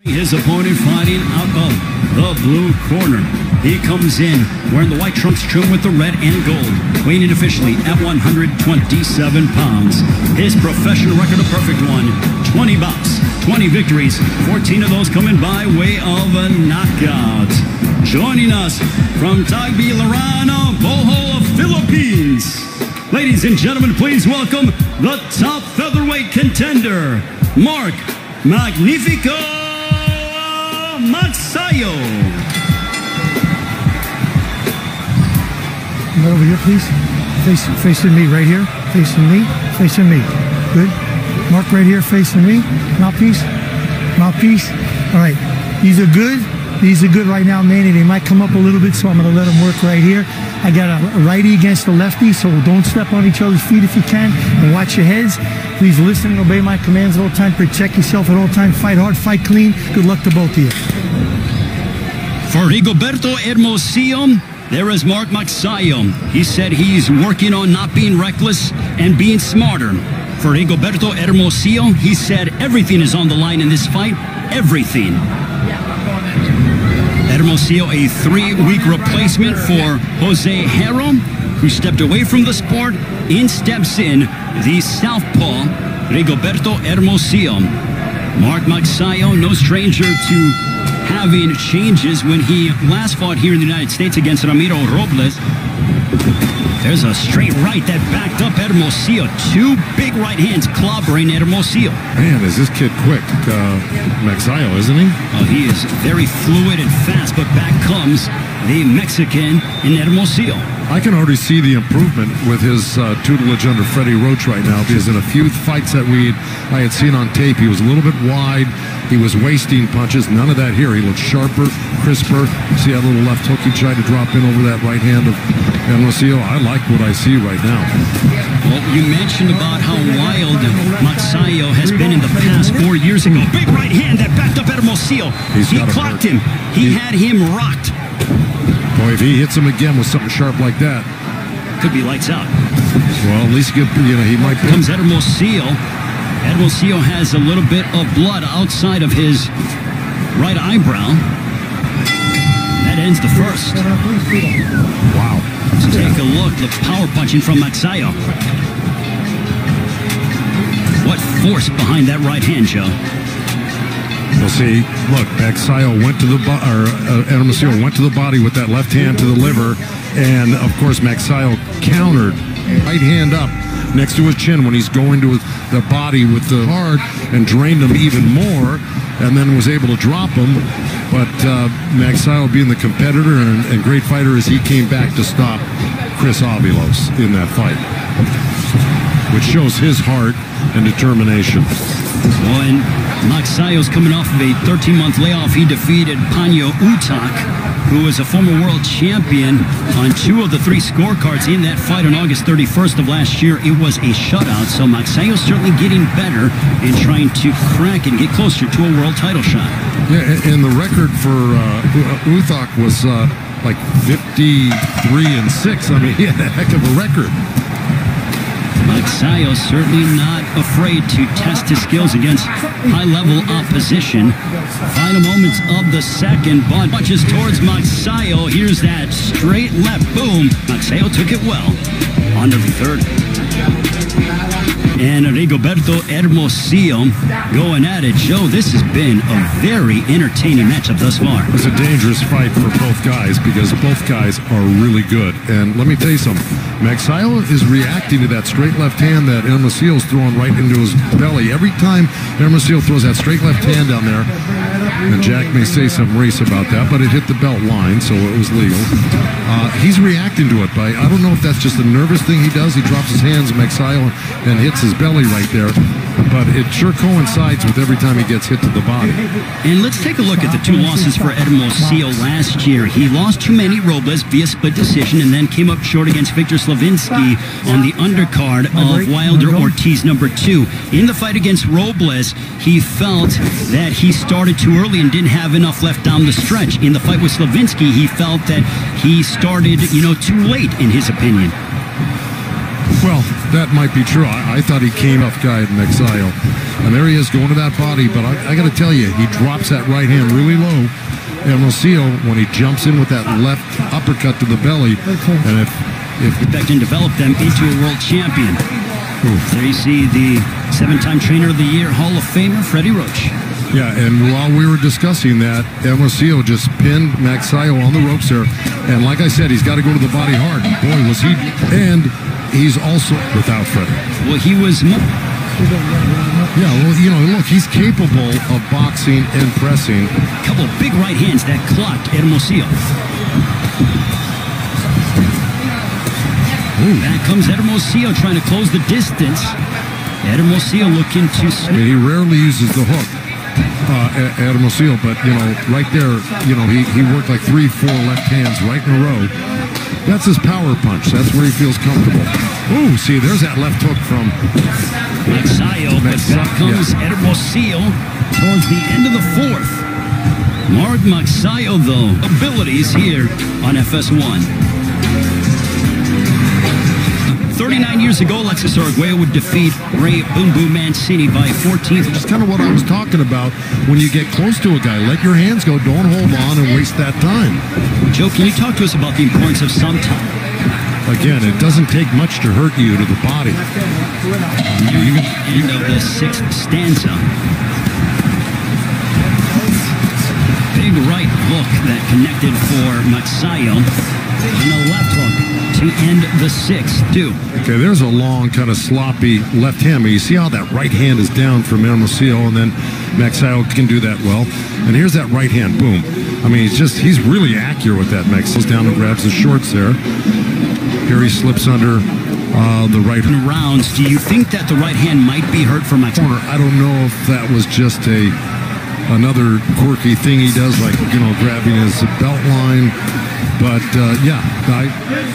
His opponent fighting out of the blue corner. He comes in wearing the white trunks trimmed with the red and gold, weighing in officially at 127 pounds. His professional record, a perfect one: 20 bouts, 20 victories, 14 of those coming by way of a knockout. Joining us from Tagbilaran, Bohol, Philippines. Ladies and gentlemen, please welcome the top featherweight contender, Mark Magsayo. Right over here, please. Facing me, right here. Facing me. Facing me. Good. Mark right here, facing me. Mouthpiece. Mouthpiece. All right. These are good. These are good right now, Manny. They might come up a little bit, so I'm going to let them work right here. I got a righty against a lefty, so don't step on each other's feet if you can, and watch your heads. Please listen and obey my commands at all time. Protect yourself at all time. Fight hard, fight clean. Good luck to both of you. For Rigoberto Hermosillo, there is Mark Magsayo. He said he's working on not being reckless and being smarter. For Rigoberto Hermosillo, he said everything is on the line in this fight. Everything. Hermosillo, a 3-week replacement for Jose Hero, who stepped away from the sport. In steps in the southpaw, Rigoberto Hermosillo. Mark Magsayo, no stranger to having changes. When he last fought here in the United States against Ramiro Robles, there's a straight right that backed up Hermosillo. 2 big right hands clobbering Hermosillo. Man, is this kid quick, Magsayo, isn't he? He is very fluid and fast, but back comes the Mexican in Hermosillo. I can already see the improvement with his tutelage under Freddie Roach right now, because in a few fights that I had seen on tape, he was a little bit wide. He was wasting punches. None of that here. He looked sharper, crisper. See that little left hook he tried to drop in over that right hand of Hermosillo? I like what I see right now. Well, you mentioned about how wild Magsayo has been in the past 4 years ago. Big right hand that backed up Hermosillo. He clocked him. He had him rocked. Boy, if he hits him again with something sharp like that, could be lights out. Well, at least he might. Comes Hermosillo. Hermosillo has a little bit of blood outside of his right eyebrow. That ends the first. Wow. Let's take a look. The power punching from Magsayo. What force behind that right hand, Joe? We'll see. Look, Magsayo went to the Hermosillo went to the body with that left hand to the liver, and of course Magsayo countered, right hand up next to his chin when he's going to the body with the hard, and drained him even more, and then was able to drop him. But Magsayo, being the competitor and great fighter as he, came back to stop Chris Avilos in that fight, which shows his heart and determination. Well, and Magsayo's coming off of a 13-month layoff. He defeated Panyo Utak, who was a former world champion, on 2 of the 3 scorecards in that fight on August 31st of last year. It was a shutout, so Magsayo's certainly getting better and trying to crack and get closer to a world title shot. Yeah, and the record for Utak was like 53-6. I mean, he had a heck of a record. Magsayo certainly not afraid to test his skills against high-level opposition. Final moments of the second, but punches towards Magsayo. Here's that straight left, boom. Magsayo took it well. On to the third. And Rigoberto Hermosillo going at it. Joe, this has been a very entertaining matchup thus far. It's a dangerous fight for both guys because both guys are really good. And let me tell you something. Magsayo is reacting to that straight left hand that Hermosillo's throwing right into his belly. Every time Hermosillo throws that straight left hand down there, and Jack may say some race about that, but it hit the belt line, so it was legal. He's reacting to it, but I don't know if that's just a nervous thing he does. He drops his hands, Magsayo, and hits his belly right there. But it sure coincides with every time he gets hit to the body. And let's take a look at the 2 losses for Hermosillo last year. He lost to Manny Robles via split decision and then came up short against Victor Slavinsky on the undercard of Wilder Ortiz #2. In the fight against Robles, he felt that he started too early and didn't have enough left down the stretch. In the fight with Slavinsky, he felt that he started, too late, in his opinion. Well, that might be true. I thought he came off guy at Magsayo. And there he is going to that body. But I got to tell you, he drops that right hand really low. Hermosillo, when he jumps in with that left uppercut to the belly, and if expect and develop them into a world champion. There you see the 7-time Trainer of the Year Hall of Famer, Freddie Roach. Yeah, and while we were discussing that, Hermosillo just pinned Magsayo on the ropes there. And like I said, he's got to go to the body hard. Boy, was he. And he's also without Freddie. Well, he was. Yeah, well, you know, look, he's capable of boxing and pressing. A couple of big right hands that clocked Hermosillo. Back comes Hermosillo trying to close the distance. Hermosillo looking to... I mean, he rarely uses the hook, Hermosillo, but, you know, right there, you know, he worked like 3-4 left hands right in a row. That's his power punch. That's where he feels comfortable. Ooh, see, there's that left hook from... Magsayo, but back comes Hermosillo towards the end of the fourth. Mark Magsayo, though, abilities here on FS1. 39 years ago, Alexis Arguello would defeat Ray Boom Boom Mancini by 14th. That's kind of what I was talking about. When you get close to a guy, let your hands go. Don't hold on and waste that time. Joe, can you talk to us about the importance of some time? Again, it doesn't take much to hurt you to the body. End of the sixth stanza. Big right hook that connected for Magsayo. And a left hook to end the sixth, too. Okay, there's a long, kind of sloppy left hand. But you see how that right hand is down from Hermosillo, and then Magsayo can do that well. And here's that right hand, boom. I mean, he's really accurate with that. Magsayo's down and grabs the shorts there. Here he slips under the right hand. Rounds, do you think that the right hand might be hurt for Magsayo? I don't know if that was just another quirky thing he does, like, you know, grabbing his belt line. But, yeah,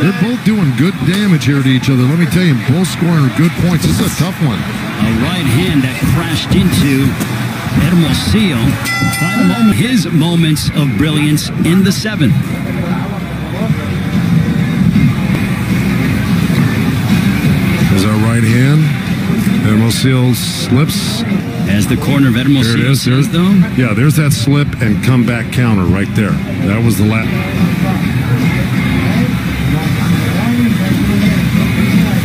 they're both doing good damage here to each other. Let me tell you, both scoring good points. This is a tough one. A right hand that crashed into Hermosillo. His moments of brilliance in the seventh. There's our right hand. Hermosillo slips. As the corner of Hermosillo says, though. Yeah, there's that slip and comeback counter right there. That was the last.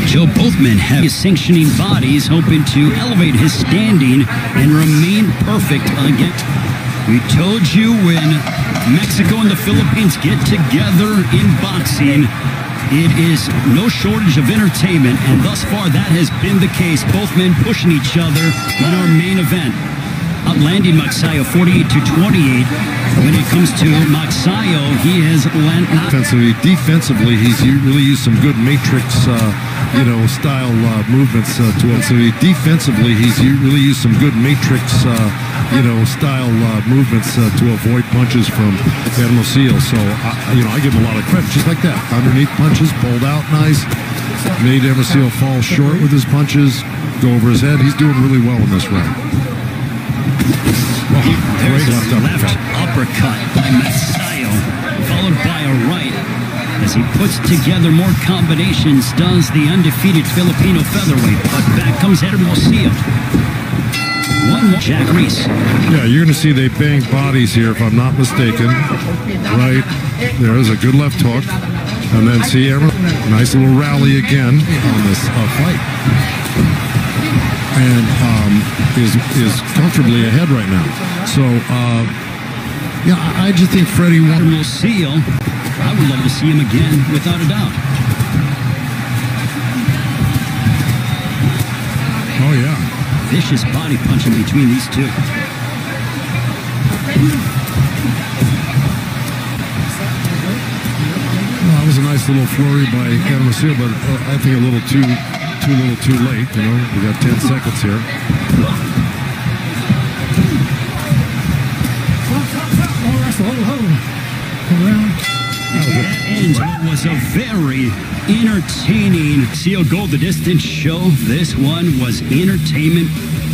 Joe, both men have sanctioning bodies, hoping to elevate his standing and remain perfect again. We told you when Mexico and the Philippines get together in boxing, it is no shortage of entertainment, and thus far that has been the case. Both men pushing each other in our main event. Outlanding Magsayo 48-28. When it comes to Magsayo, he has Defensively, he's really used some good matrix, style movements to him. So defensively, he's really used some good matrix, style movements to avoid punches from Hermosillo. So, I give him a lot of credit, just like that. Underneath punches, pulled out nice. Made Hermosillo fall short with his punches, go over his head. He's doing really well in this round. There's a left uppercut by Magsayo, followed by a right. As he puts together more combinations, does the undefeated Filipino featherweight. But back comes Hermosillo. One more. Jack Reese. Yeah, you're going to see they bang bodies here, if I'm not mistaken. Right there's a good left hook. And then see, nice little rally again on this fight. And is comfortably ahead right now. So, I just think Freddie won. Hermosillo, I would love to see him again, without a doubt. Oh, yeah. Vicious body punching between these two. Well, that was a nice little flurry by Hermosillo, but I think a little too late, you know. We got 10 seconds here. That ends what was a very entertaining Seal Gold the Distance show. This one was entertainment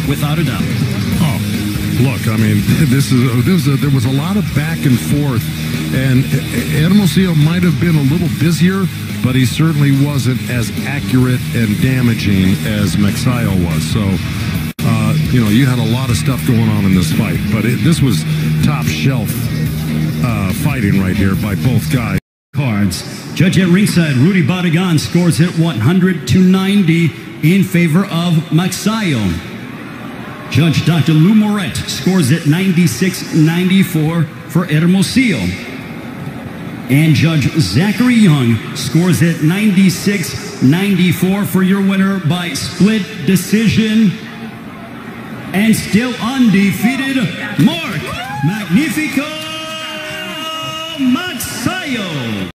without a doubt. Oh, look, I mean, there was a lot of back and forth, and Hermosillo might have been a little busier, but he certainly wasn't as accurate and damaging as Magsayo was. So, you had a lot of stuff going on in this fight, but this was top shelf fighting right here by both guys. Cards. Judge at ringside, Rudy Badagan scores it 100-90 in favor of Magsayo. Judge Dr. Lou Moret scores it 96-94 for Hermosillo. And Judge Zachary Young scores it 96-94 for your winner by split decision. And still undefeated, Mark Magnifico Magsayo.